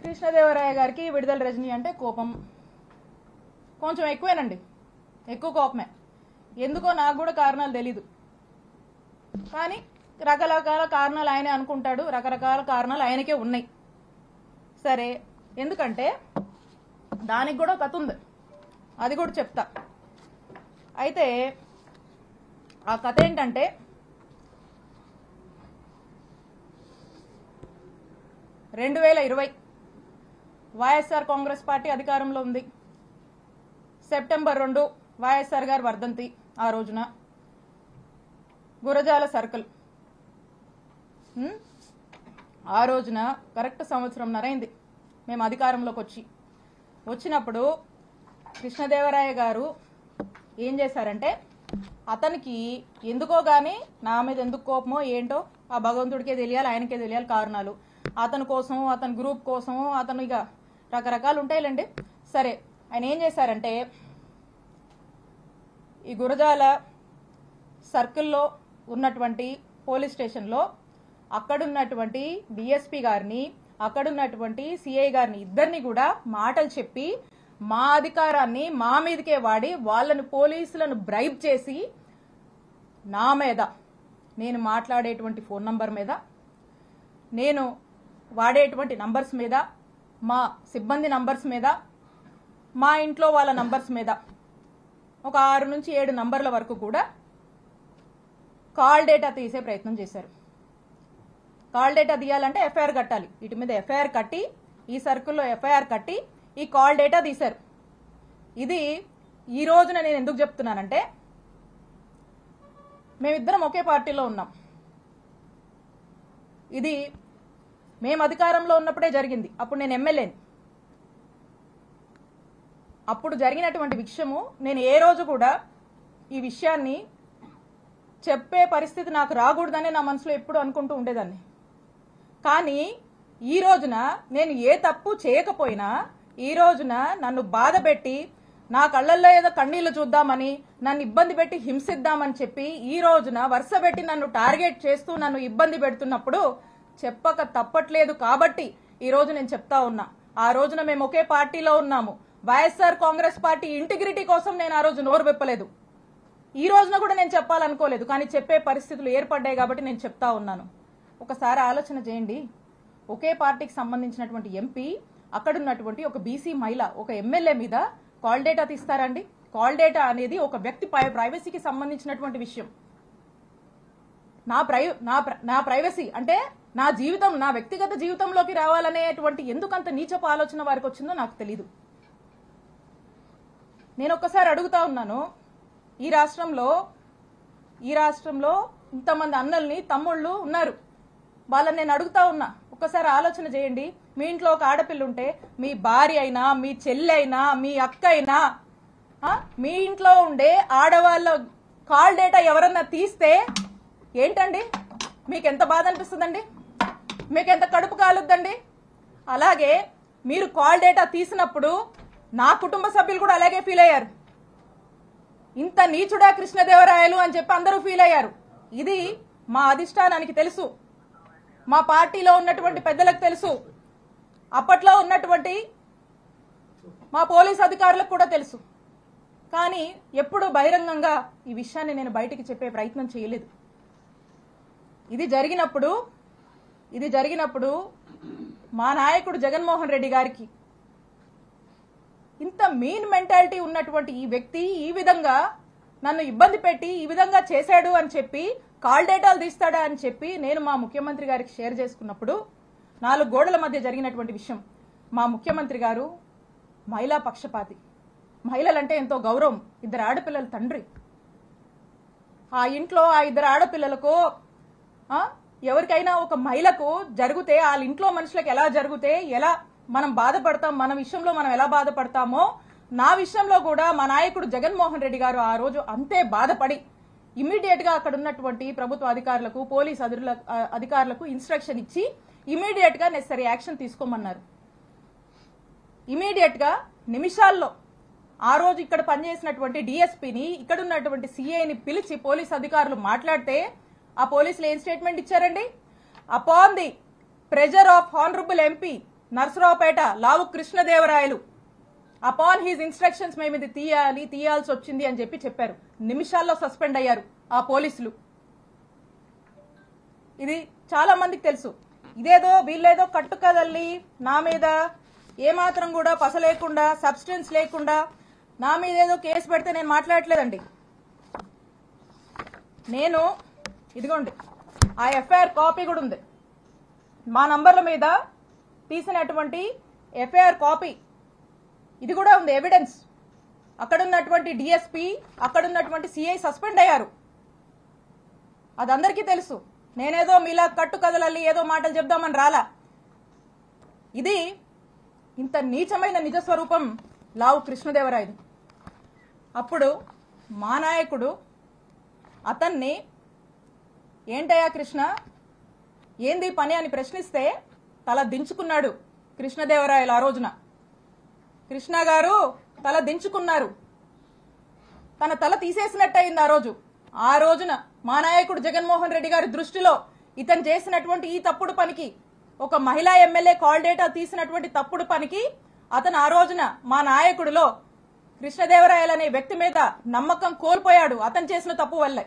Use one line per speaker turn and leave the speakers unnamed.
కృష్ణదేవరాయ గారికి విడుదల రజనీ అంటే కోపం కొంచెం ఎక్కువేనండి, ఎక్కువ కోపమే. ఎందుకో నాకు కూడా కారణాలు తెలీదు, కానీ రకరకాల కారణాలు ఆయనే అనుకుంటాడు, రకరకాల కారణాలు ఆయనకే ఉన్నాయి. సరే, ఎందుకంటే దానికి కూడా కథ ఉంది, అది కూడా చెప్తా. అయితే ఆ కథ ఏంటంటే, వైఎస్ఆర్ కాంగ్రెస్ పార్టీ అధికారంలో ఉంది. సెప్టెంబర్ 2 వైఎస్ఆర్ గారి వర్ధంతి. ఆ రోజున గురజాల సర్కిల్, ఆ రోజున కరెక్ట్ సంవత్సరంన్నర అయింది మేము అధికారంలోకి వచ్చినప్పుడు కృష్ణదేవరాయ గారు ఏం చేశారంటే, అతనికి ఎందుకో గాని నా మీద ఎందుకు కోపమో ఏంటో ఆ భగవంతుడికే తెలియాలి, ఆయనకే తెలియాలి కారణాలు. అతని కోసం, అతని గ్రూప్ కోసం, అతను ఇక రకరకాలు ఉంటాయిలేండి. సరే, ఆయన ఏం చేశారంటే, ఈ గురజాల సర్కిల్లో ఉన్నటువంటి పోలీస్ స్టేషన్లో అక్కడున్నటువంటి డిఎస్పీ గారిని, అక్కడున్నటువంటి సిఐ గారిని, ఇద్దరిని కూడా మాటలు చెప్పి మా అధికారాన్ని మా మీదకే వాడి వాళ్ళని, పోలీసులను బ్రైబ్ చేసి నా మీద, నేను మాట్లాడేటువంటి ఫోన్ నంబర్ మీద, నేను వాడేటువంటి నంబర్స్ మీద, మా సిబ్బంది నంబర్స్ మీద, మా ఇంట్లో వాళ్ళ నంబర్స్ మీద ఒక 6 నుంచి 7 నంబర్ల వరకు కూడా కాల్ డేటా తీసే ప్రయత్నం చేశారు. కాల్ డేటా తీయాలంటే ఎఫ్ఐఆర్ కట్టాలి. వీటి మీద ఎఫ్ఐఆర్ కట్టి, ఈ సర్కిల్లో ఎఫ్ఐఆర్ కట్టి ఈ కాల్ డేటా తీశారు. ఇది ఈ రోజున నేను ఎందుకు చెప్తున్నానంటే, మేమిద్దరం ఒకే పార్టీలో ఉన్నాం. ఇది మేము అధికారంలో ఉన్నప్పుడే జరిగింది. అప్పుడు నేను ఎమ్మెల్యేని. అప్పుడు జరిగినటువంటి విషయము నేను ఏ రోజు కూడా ఈ విషయాన్ని చెప్పే పరిస్థితి నాకు రాకూడదనే నా మనసులో ఎప్పుడు అనుకుంటూ ఉండేదాన్ని. కానీ ఈ రోజున నేను ఏ తప్పు చేయకపోయినా, ఈ రోజున నన్ను బాధ పెట్టి, నా కళ్ళల్లో ఏదో కన్నీళ్లు చూద్దామని, నన్ను ఇబ్బంది పెట్టి హింసిద్దామని చెప్పి ఈ రోజున వరుస పెట్టి నన్ను టార్గెట్ చేస్తూ నన్ను ఇబ్బంది పెడుతున్నప్పుడు చెప్పక తప్పట్లేదు. కాబట్టి ఈ రోజు నేను చెప్తా ఉన్నా, ఆ రోజున మేము ఒకే పార్టీలో ఉన్నాము. వైఎస్ఆర్ కాంగ్రెస్ పార్టీ ఇంటిగ్రిటీ కోసం నేను ఆ రోజు నోరు విప్పలేదు. ఈ రోజున కూడా నేను చెప్పాలనుకోలేదు, కానీ చెప్పే పరిస్థితులు ఏర్పడ్డాయి కాబట్టి నేను చెప్తా ఉన్నాను. ఒకసారి ఆలోచన చేయండి. ఒకే పార్టీకి సంబంధించినటువంటి ఎంపీ, అక్కడున్నటువంటి ఒక బీసీ మహిళ, ఒక ఎమ్మెల్యే మీద కాల్ డేటా తీస్తారండి? కాల్ డేటా అనేది ఒక వ్యక్తి ప్రైవసీకి సంబంధించినటువంటి విషయం. నా ప్రైవసీ అంటే నా జీవితం, నా వ్యక్తిగత జీవితంలోకి రావాలనేటువంటి ఎందుకంత నీచపు ఆలోచన వారికి వచ్చిందో నాకు తెలీదు. నేను ఒక్కసారి అడుగుతా ఉన్నాను, ఈ రాష్ట్రంలో ఇంతమంది అన్నల్ని, తమ్ముళ్ళు ఉన్నారు. వాళ్ళని నేను అడుగుతా ఉన్నా, ఒక్కసారి ఆలోచన చేయండి. మీ ఇంట్లో ఒక ఆడపిల్ల ఉంటే, మీ భార్య అయినా, మీ చెల్లి అయినా, మీ అక్క అయినా, మీ ఇంట్లో ఉండే ఆడవాళ్ళ కాల్ డేటా ఎవరన్నా తీస్తే ఏంటండి? మీకెంత బాధ అనిపిస్తుందండి? మీకెంత కడుపు కాలుద్దండి? అలాగే మీరు కాల్ డేటా తీసినప్పుడు నా కుటుంబ సభ్యులు కూడా అలాగే ఫీల్ అయ్యారు. ఇంత నీచుడా కృష్ణదేవరాయలు అని చెప్పి అందరూ ఫీల్ అయ్యారు. ఇది మా అధిష్టానానికి తెలుసు, మా పార్టీలో ఉన్నటువంటి పెద్దలకు తెలుసు, అప్పట్లో ఉన్నటువంటి మా పోలీస్ అధికారులకు కూడా తెలుసు. కానీ ఎప్పుడు బహిరంగంగా ఈ విషయాన్ని నేను బయటికి చెప్పే ప్రయత్నం చేయలేదు. ఇది జరిగినప్పుడు మా నాయకుడు జగన్మోహన్ రెడ్డి గారికి ఇంత మీన్ మెంటాలిటీ ఉన్నటువంటి ఈ వ్యక్తి ఈ విధంగా నన్ను ఇబ్బంది పెట్టి ఈ విధంగా చేశాడు అని చెప్పి, కాల్ డేటాలు తీస్తాడా అని చెప్పి నేను మా ముఖ్యమంత్రి గారికి షేర్ చేసుకున్నప్పుడు, 4 గోడల మధ్య జరిగినటువంటి విషయం. మా ముఖ్యమంత్రి గారు మహిళా పక్షపాతి, మహిళలంటే ఎంతో గౌరవం, 2 ఆడపిల్లల తండ్రి. ఆ ఇంట్లో ఆ 2 ఆడపిల్లలకు, ఎవరికైనా ఒక మహిళకు జరిగితే, వాళ్ళ ఇంట్లో మనుషులకు ఎలా జరిగితే ఎలా మనం బాధపడతాం, మన విషయంలో మనం ఎలా బాధపడతామో, నా విషయంలో కూడా మా నాయకుడు జగన్మోహన్ రెడ్డి గారు ఆ రోజు అంతే బాధపడి ఇమీడియట్ గా అక్కడ ఉన్నటువంటి ప్రభుత్వ అధికారులకు, పోలీస్ అధికారులకు ఇన్స్ట్రక్షన్ ఇచ్చి ఇమీడియట్ గా నెసరీ యాక్షన్ తీసుకోమన్నారు. ఇమీడియట్ గా నిమిషాల్లో ఆ రోజు ఇక్కడ పనిచేసినటువంటి డిఎస్పీని, ఇక్కడ ఉన్నటువంటి సిఐని పిలిచి పోలీస్ అధికారులు మాట్లాడితే ఆ పోలీసులు ఏం స్టేట్మెంట్ ఇచ్చారండి? Upon the pressure of honourable MP Narasaraopet Lavu Krishnadevarayalu upon his instructions మేము ఇది తీయాల్సి వచ్చింది అని చెప్పారు. నిమిషాల్లో సస్పెండ్ అయ్యారు ఆ పోలీసులు. ఇది చాలా మందికి తెలుసు. ఇదేదో వీళ్ళేదో కట్టుకదల్లి నా మీద ఏమాత్రం కూడా పస లేకుండా సబ్స్టెన్స్ లేకుండా నా మీద ఏదో కేసు పెడితే నేను మాట్లాడట్లేదండి. నేను ఇదిగోండి ఆ ఎఫ్ఐఆర్ కాపీ కూడా ఉంది. మా నంబర్ల మీద తీసినటువంటి ఎఫ్ఐఆర్ కాపీ ఇది కూడా ఉంది ఎవిడెన్స్. అక్కడున్నటువంటి డిఎస్పీ అక్కడున్నటువంటి సిఐ సస్పెండ్ అయ్యారు. అది అందరికీ తెలుసు. నేనేదో మీలా కట్టు కదలల్లి ఏదో మాటలు చెప్దామని రాలా. ఇది ఇంత నీచమైన నిజస్వరూపం లావు కృష్ణదేవరాయది. అప్పుడు మా నాయకుడు అతన్ని ఏంటయ్యా కృష్ణ ఏంది పని అని ప్రశ్నిస్తే తల దించుకున్నాడు కృష్ణదేవరాయలు. ఆ రోజున కృష్ణ గారు తల దించుకున్నారు. తన తల తీసేసినట్టయింది ఆ రోజున మా నాయకుడు జగన్మోహన్ రెడ్డి గారి దృష్టిలో ఇతను చేసినటువంటి ఈ తప్పుడు పనికి, ఒక మహిళా ఎమ్మెల్యే కాల్ డేటా తీసినటువంటి తప్పుడు పనికి అతను ఆ రోజున మా నాయకుడిలో కృష్ణదేవరాయలు అనే వ్యక్తి మీద నమ్మకం కోల్పోయాడు అతను చేసిన తప్పు వల్లే.